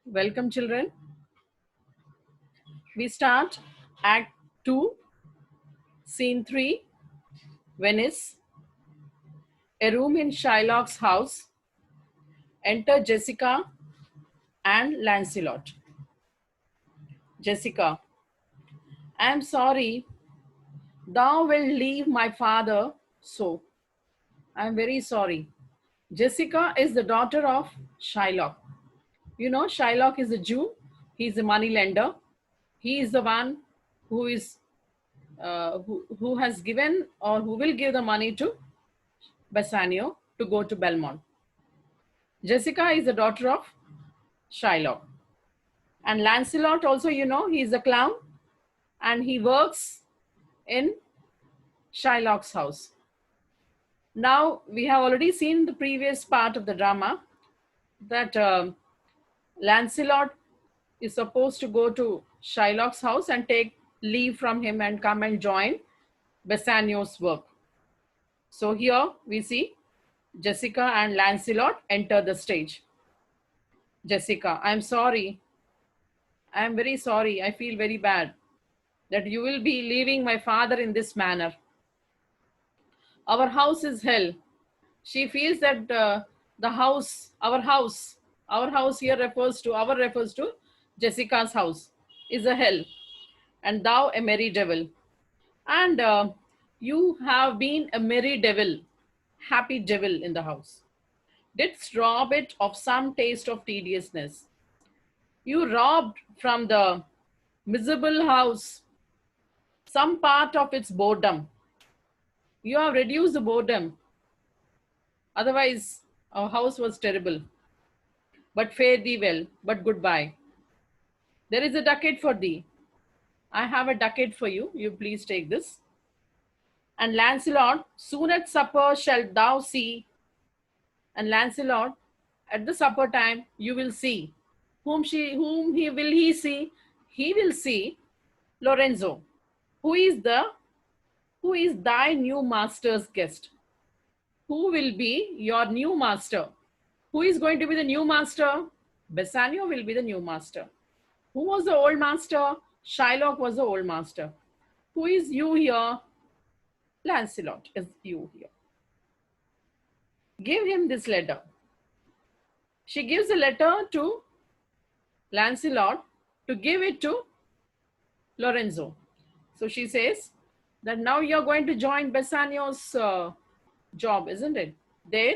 Welcome, children. We start Act 2, Scene 3, Venice. A room in Shylock's house. Enter Jessica and Lancelot. Jessica, I am sorry. Thou wilt leave my father, so I am very sorry. Jessica is the daughter of Shylock. You know, Shylock is a Jew. He's a money lender. He is the one who is who has given or who will give the money to Bassanio to go to Belmont. Jessica is the daughter of Shylock. And Lancelot also, you know, he's a clown and he works in Shylock's house. Now, we have already seen the previous part of the drama that Lancelot is supposed to go to Shylock's house and take leave from him and come and join Bassanio's work. So here we see Jessica and Lancelot enter the stage. Jessica, I'm sorry. I'm very sorry. I feel very bad that you will be leaving my father in this manner. Our house is hell. She feels that the house, our house here refers to Jessica's house, is a hell, and thou a merry devil. And you have been a merry devil, happy devil in the house. Didst rob it of some taste of tediousness. You robbed from the miserable house some part of its boredom. You have reduced the boredom. Otherwise, our house was terrible. But fare thee well, but goodbye. There is a ducat for thee. I have a ducat for you. You please take this. And Lancelot, soon at supper shalt thou see. And Lancelot, at the supper time, you will see. Whom he will he see? He will see Lorenzo, who is thy new master's guest. Who will be your new master? Who is going to be the new master? Bassanio will be the new master. Who was the old master? Shylock was the old master. Who is you here? Lancelot is you here. Give him this letter. She gives a letter to Lancelot to give it to Lorenzo. So she says that now you're going to join Bassanio's job, isn't it? There,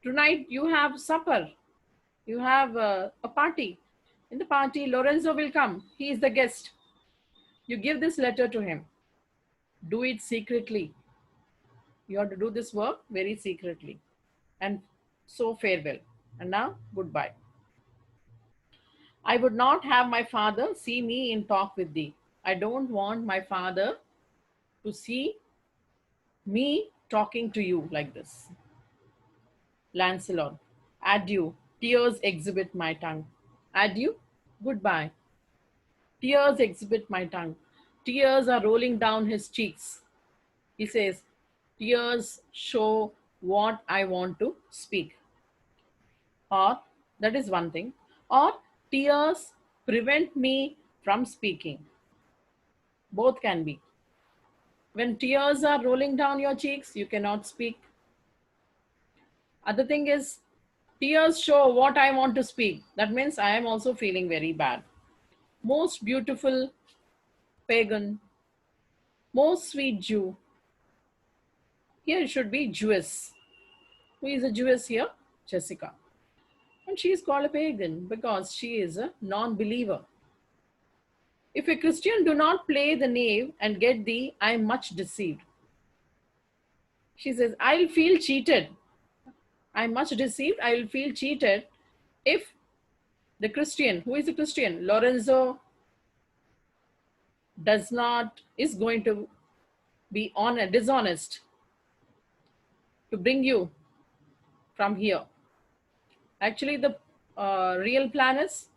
tonight you have supper. You have a party. In the party, Lorenzo will come. He is the guest. You give this letter to him. Do it secretly. You have to do this work very secretly. And so farewell. And now, goodbye. I would not have my father see me in talk with thee. I don't want my father to see me talking to you like this. Lancelot, adieu. Tears exhibit my tongue. Adieu. Goodbye. Tears exhibit my tongue. Tears are rolling down his cheeks. He says, tears show what I want to speak. Or, that is one thing. Or, tears prevent me from speaking. Both can be. When tears are rolling down your cheeks, you cannot speak. Other thing is, tears show what I want to speak. That means I am also feeling very bad. Most beautiful pagan, most sweet Jew. Here it should be Jewess. Who is a Jewess here? Jessica. And she is called a pagan because she is a non-believer. If a Christian do not play the knave and get thee, I am much deceived. She says, I'll feel cheated. I'm much deceived. I will feel cheated if the Christian, who is a Christian, Lorenzo, is going to be dishonest to bring you from here. Actually, the real plan is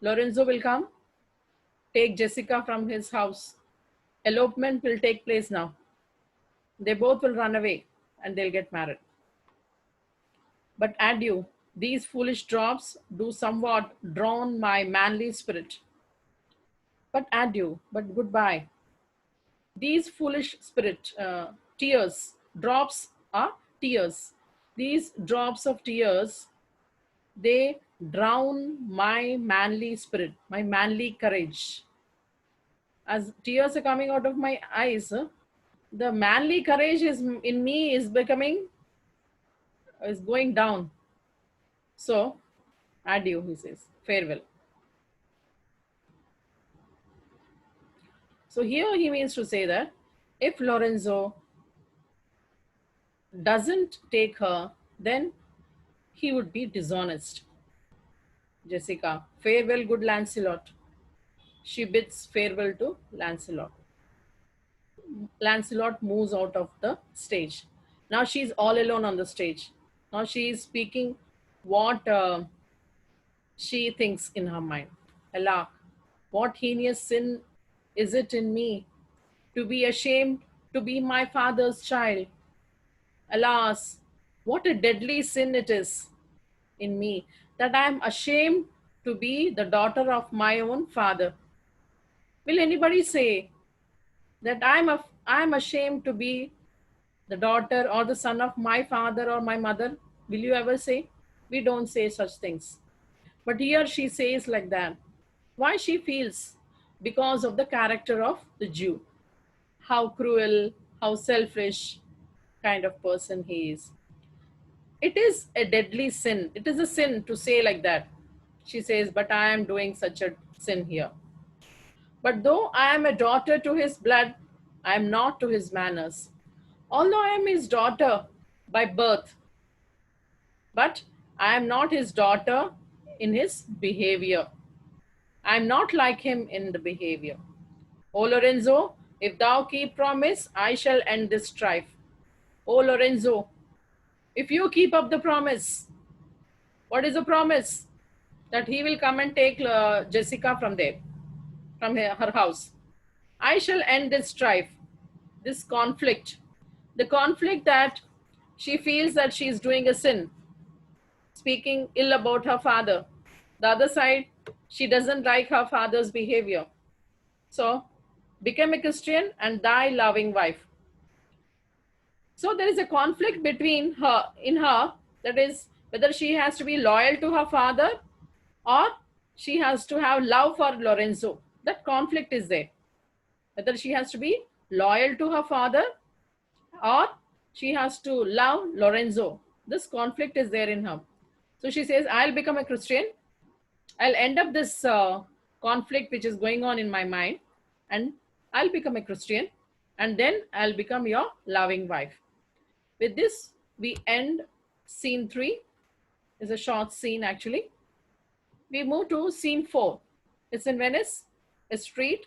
Lorenzo will come, take Jessica from his house. Elopement will take place now. They both will run away and they'll get married. But adieu, These foolish drops do somewhat drown my manly spirit. But adieu, but goodbye. These foolish spirit tears, drops are tears. These drops of tears, they drown my manly spirit, my manly courage. As tears are coming out of my eyes, the manly courage is in me is going down. So, adieu, he says, farewell. So here he means to say that if Lorenzo doesn't take her, then he would be dishonest. Jessica, farewell, good Lancelot. She bids farewell to Lancelot. Lancelot moves out of the stage. Now she's all alone on the stage. Now she is speaking what she thinks in her mind. Allah, what heinous sin is it in me to be ashamed to be my father's child? Alas, what a deadly sin it is in me that I am ashamed to be the daughter of my own father. Will anybody say that I'm ashamed to be the daughter or the son of my father or my mother? Will you ever say? We don't say such things. But here she says like that. Why she feels? Because of the character of the Jew. How cruel, how selfish kind of person he is. It is a deadly sin. It is a sin to say like that. She says, but I am doing such a sin here. But though I am a daughter to his blood, I am not to his manners. Although I am his daughter by birth, but I am not his daughter in his behavior. I am not like him in the behavior. O Lorenzo, if thou keep promise, I shall end this strife. O Lorenzo, if you keep up the promise, what is the promise? That he will come and take Jessica from there, from her house. I shall end this strife, this conflict, the conflict that she feels that she is doing a sin, speaking ill about her father. The other side, she doesn't like her father's behavior. So, become a Christian and die loving wife. So there is a conflict between her, in her, that is whether she has to be loyal to her father or she has to have love for Lorenzo. That conflict is there. Whether she has to be loyal to her father or she has to love Lorenzo. This conflict is there in her. So she says, I'll become a Christian. I'll end up this conflict which is going on in my mind and I'll become a Christian and then I'll become your loving wife. With this, we end scene 3. It's a short scene actually. We move to scene 4. It's in Venice, a street.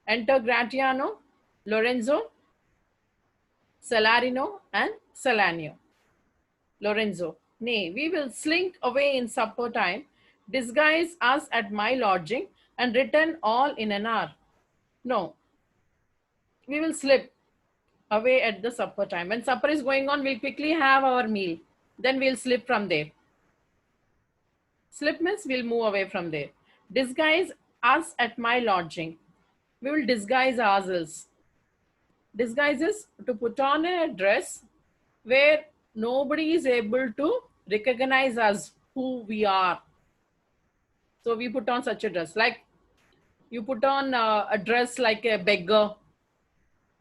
Enter Gratiano, Lorenzo, Salarino, and Salanio. Lorenzo, nay, we will slink away in supper time, disguise us at my lodging, and return all in an hour. No, we will slip away at the supper time. When supper is going on, we'll quickly have our meal. Then we'll slip from there. Slip means we'll move away from there. Disguise us at my lodging. We will disguise ourselves. Disguise is to put on a dress where nobody is able to recognize us who we are. So we put on such a dress. Like you put on a dress like a beggar,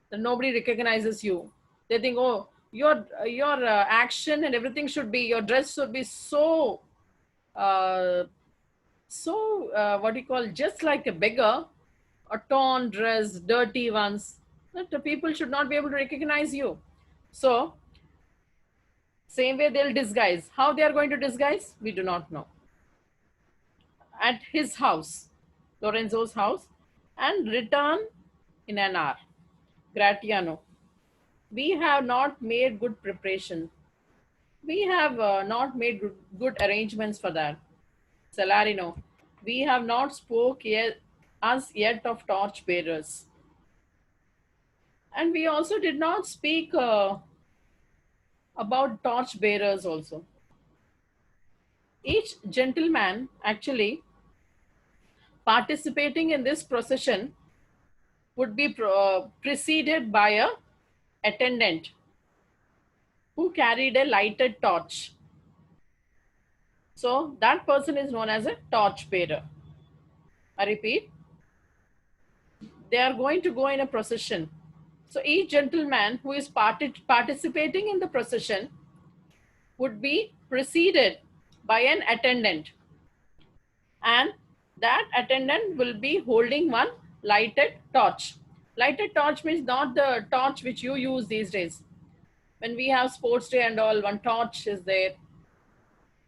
then nobody recognizes you. They think, oh, your action and everything should be, your dress should be so uh, what do you call, just like a beggar, a torn dress, dirty ones, that the people should not be able to recognize you. So same way they'll disguise. How they are going to disguise, we do not know. At his house, Lorenzo's house, and return in an hour. Gratiano, we have not made good preparation. We have not made good arrangements for that. Salarino, we have not spoke yet, as yet of torch bearers. And we also did not speak about torch bearers also. Each gentleman actually participating in this procession would be preceded by a attendant who carried a lighted torch. So that person is known as a torch bearer. I repeat, they are going to go in a procession. So each gentleman who is participating in the procession would be preceded by an attendant, and that attendant will be holding one lighted torch. Lighted torch means not the torch which you use these days. When we have sports day and all, one torch is there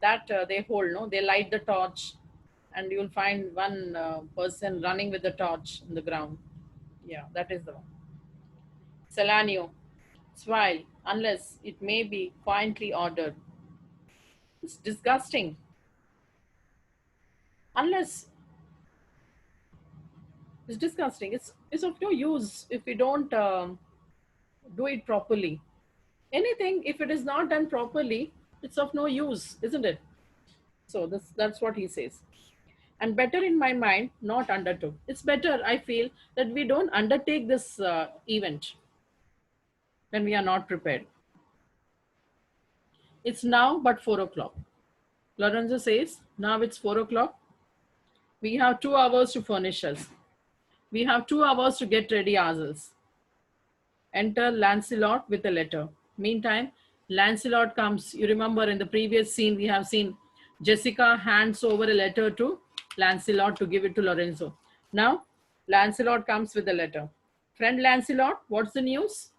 that they hold, no? They light the torch, and you'll find one person running with the torch on the ground. Yeah, that is the one. Selanio, swile, unless it may be quietly ordered. It's disgusting. Unless it's disgusting. It's of no use if we don't do it properly. Anything, if it is not done properly, it's of no use, isn't it? So that's what he says. And better in my mind, not undertook. It's better, I feel, that we don't undertake this event when we are not prepared. It's now but 4 o'clock. Lorenzo says, now it's 4 o'clock. We have 2 hours to furnish us. We have 2 hours to get ready ourselves. Enter Lancelot with a letter. Meantime, Lancelot comes. You remember in the previous scene, we have seen Jessica hands over a letter to Lancelot to give it to Lorenzo. Now, Lancelot comes with a letter. Friend Lancelot, what's the news?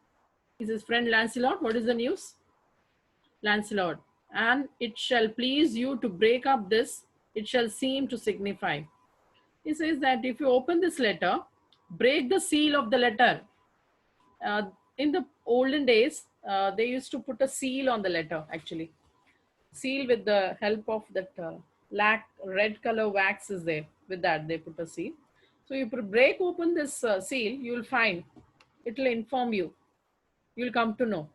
He says, Friend Lancelot, what is the news? Lancelot, and it shall please you to break up this, it shall seem to signify. He says that if you open this letter, break the seal of the letter. In the olden days, they used to put a seal on the letter, actually. Seal with the help of that red color wax is there. With that, they put a seal. So you break open this seal, you will find, it will inform you. You will come to know.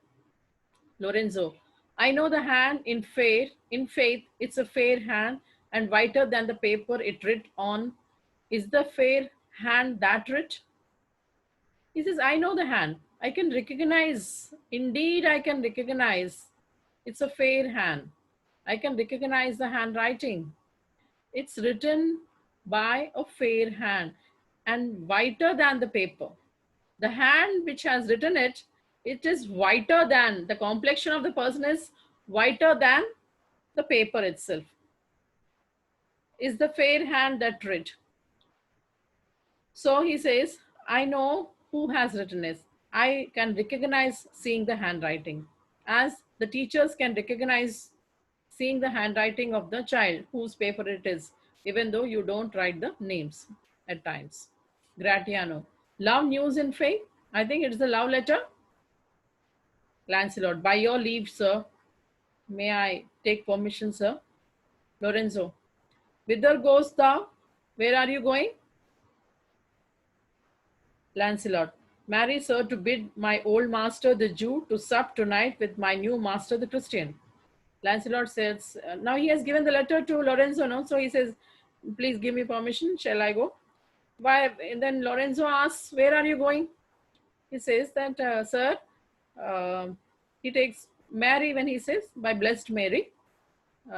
Lorenzo, I know the hand in faith, it's a fair hand and whiter than the paper it writ on. Is the fair hand that writ? He says, I know the hand. I can recognize, indeed, I can recognize. It's a fair hand. I can recognize the handwriting. It's written by a fair hand and whiter than the paper. The hand which has written it, it is whiter than, the complexion of the person is whiter than the paper itself. Is the fair hand that writ? So he says, I know who has written it. I can recognize seeing the handwriting, as the teachers can recognize seeing the handwriting of the child whose paper it is, even though you don't write the names at times. Gratiano, love news in faith. I think it's the love letter. Lancelot, by your leave, sir. May I take permission, sir? Lorenzo, whither goes thou? Where are you going? Lancelot, marry, sir, to bid my old master the Jew to sup tonight with my new master the Christian. Lancelot says, now he has given the letter to Lorenzo, no? So he says, please give me permission, shall I go? Why? And then Lorenzo asks, where are you going? He says that, sir, he takes Mary when he says, by blessed Mary.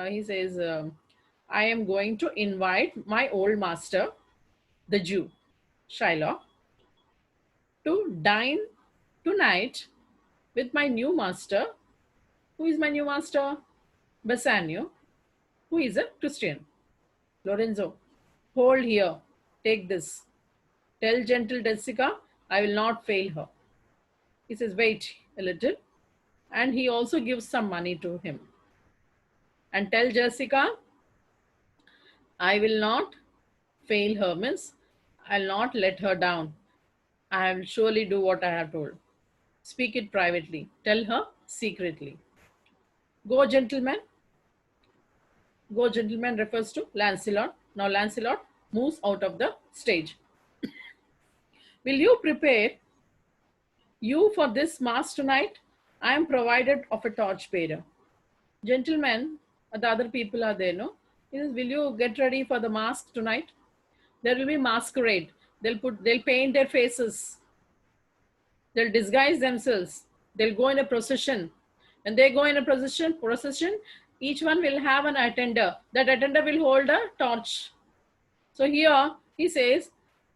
He says, I am going to invite my old master, the Jew, Shylock, to dine tonight with my new master. Who is my new master? Bassanio, who is a Christian. Lorenzo, hold here, take this. Tell gentle Jessica, I will not fail her. He says, wait a little. And he also gives some money to him. And tell Jessica, I will not fail her, miss. I'll not let her down. I will surely do what I have told. Speak it privately. Tell her secretly. Go, gentlemen. Go, gentlemen refers to Lancelot. Now Lancelot moves out of the stage. Will you prepare you for this mass tonight? I am provided of a torch bearer. Gentlemen, The other people are there, no? He says, will you get ready for the mask tonight? There will be masquerade. They'll paint their faces. They'll disguise themselves. They'll go in a procession. When they go in a procession, each one will have an attender. That attender will hold a torch. So here he says,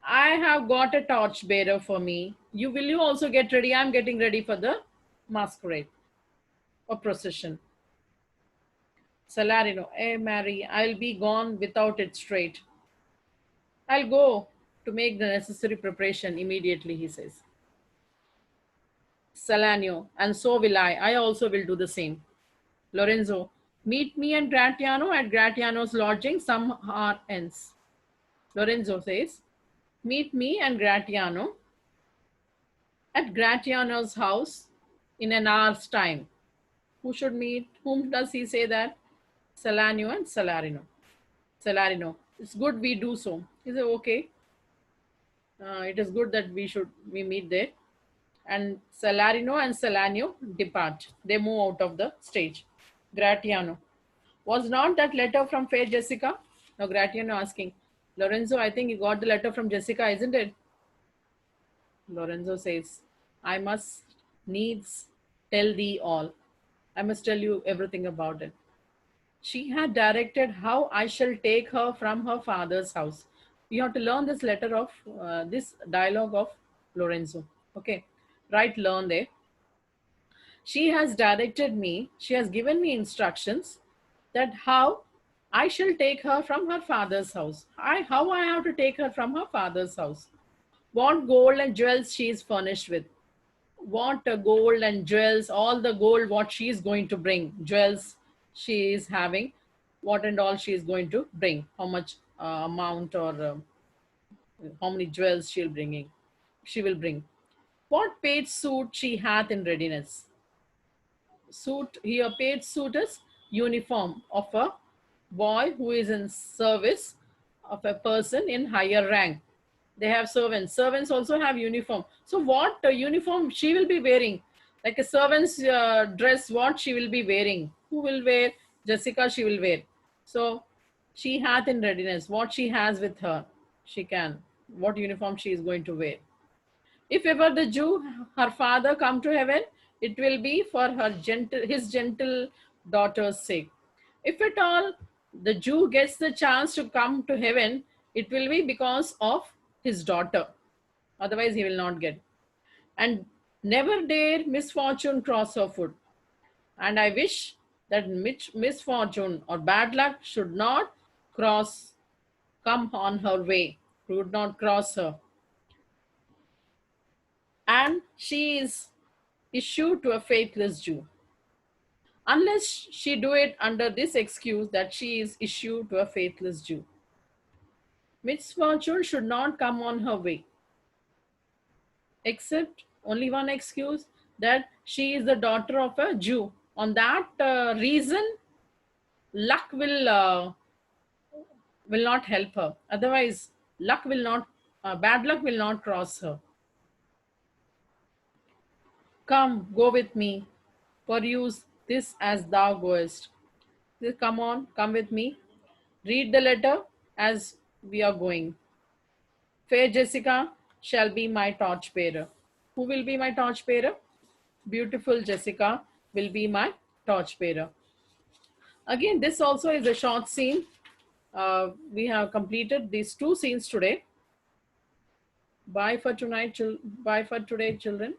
I have got a torch bearer for me. Will you also get ready? I'm getting ready for the masquerade or procession. Salarino, Mary, I'll be gone without it straight. I'll go to make the necessary preparation immediately, he says. Salanio, and so will I. I also will do the same. Lorenzo, meet me and Gratiano at Gratiano's lodging some hour hence. Lorenzo says, meet me and Gratiano at Gratiano's house in an hour's time. Who should meet? Whom does he say that? Salanio and Salarino. Salarino, it's good we do so. He said, okay. It is good that we meet there. And Salarino and Salanio depart. They move out of the stage. Gratiano, was not that letter from fair Jessica? Now Gratiano asking, Lorenzo, I think you got the letter from Jessica, isn't it? Lorenzo says, I must needs tell thee all. I must tell you everything about it. She had directed how I shall take her from her father's house. You have to learn this letter of this dialogue of Lorenzo. Okay, right, learn there. She has directed me, she has given me instructions that how I shall take her from her father's house. How I have to take her from her father's house. What gold and jewels she is furnished with. What gold and jewels, all the gold what she is going to bring, jewels she is having, what and all she is going to bring, how much amount or how many jewels she will bring. What paid suit she hath in readiness. Suit here, paid suit is uniform of a boy who is in service of a person in higher rank. They have servants. Servants also have uniform. So what uniform she will be wearing? Like a servant's dress, what she will be wearing? Who will wear? Jessica, she will wear. So she hath in readiness. What she has with her, she can. What uniform she is going to wear. If ever the Jew, her father, come to heaven, it will be for his gentle daughter's sake. If at all the Jew gets the chance to come to heaven, it will be because of his daughter. Otherwise, he will not get. And never dare misfortune cross her foot. And I wish that misfortune or bad luck should not come on her way, would not cross her. And she is issued to a faithless Jew. Unless she do it under this excuse that she is issued to a faithless Jew. Misfortune should not come on her way. Except only one excuse, that she is the daughter of a Jew. On that reason, luck will not help her. Otherwise, bad luck will not cross her. Come, go with me. Peruse this as thou goest. Come on, come with me. Read the letter as we are going. Fair Jessica shall be my torchbearer. Who will be my torchbearer? Beautiful Jessica will be my torchbearer. Again, this also is a short scene. We have completed these two scenes today. Bye for tonight. Bye for today, children.